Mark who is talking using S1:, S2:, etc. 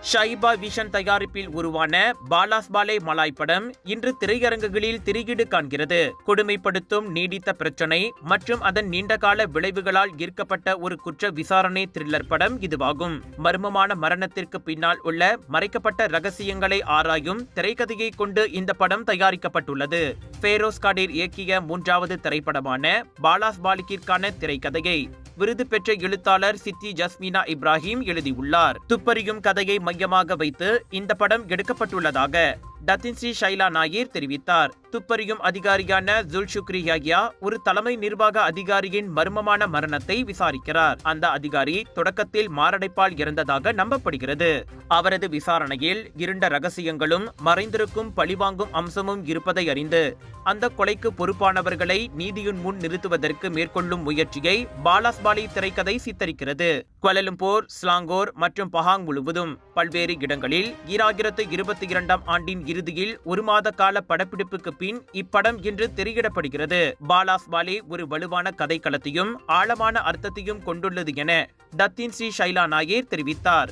S1: Shaiba vision தயாரிப்பில் உருவான பாலாஸ் பாலே மலாய் படம் இன்று திரையரங்குகளில் திரையீடு காண்கிறது. கொடுமைப்படுத்தும் நீடித்த பிரச்சனை மற்றும் அதன் நீண்டகால விளைவுகளால் ஈர்க்கப்பட்ட ஒரு குற்ற விசாரணை த்ரில்லர் படம் இதுவாகும். மர்மமான மரணத்திற்கு பின்னால் உள்ள மறைக்கப்பட்ட ரகசியங்களை ஆராயும் திரைக்கதையை கொண்டு இந்த படம் தயாரிக்கப்பட்டுள்ளது. ஃபேரோஸ் காடீர் இயக்கிய 3வது திரைப்படமான பாலாஸ் பாலிக்கிற்கான திரைக்கதையை விருது பெற்ற எழுத்தாளர் சித்தி ஜஸ்மினா இப்ராஹிம் எழுதியுள்ளார். துப்பறியும் கதையை மையமாக வைத்து இந்த படம் எடுக்கப்பட்டுள்ளதாக டத்தின்ஸ்ரீ ஷைலா நாயர் தெரிவித்தார். துப்பறியும் அதிகாரியான ஜுல்ஷுக்ரி யாகியா ஒரு தலைமை நிர்வாக அதிகாரியின் மர்மமான மரணத்தை விசாரிக்கிறார். அந்த அதிகாரி தொடக்கத்தில் மாரடைப்பால் இறந்ததாக நம்பப்படுகிறது. அவரது விசாரணையில் இருண்ட ரகசியங்களும் மறைந்திருக்கும் பழிவாங்கும் அம்சமும் இருப்பதை அறிந்து அந்த கொலைக்கு பொறுப்பானவர்களை நீதியின் முன் நிறுத்துவதற்கு மேற்கொள்ளும் முயற்சியை பாலாஸ் பாலி திரைக்கதை சித்தரிக்கிறது. குவாலலும்பூர், ஸ்லாங்கோர் மற்றும் பஹாங் முழுவதும் பல்வேறு இடங்களில் 2022ஆம் ஆண்டின் இறுதியில் 1 மாத கால படப்பிடிப்புக்கு பின் இப்படம் இன்று திரையிடப்படுகிறது. பாலாஸ் பாலே ஒரு வலுவான கதைக்களத்தையும் ஆழமான அர்த்தத்தையும் கொண்டுள்ளது என டத்தின்ஸ்ரீ ஷைலா நாயர் தெரிவித்தார்.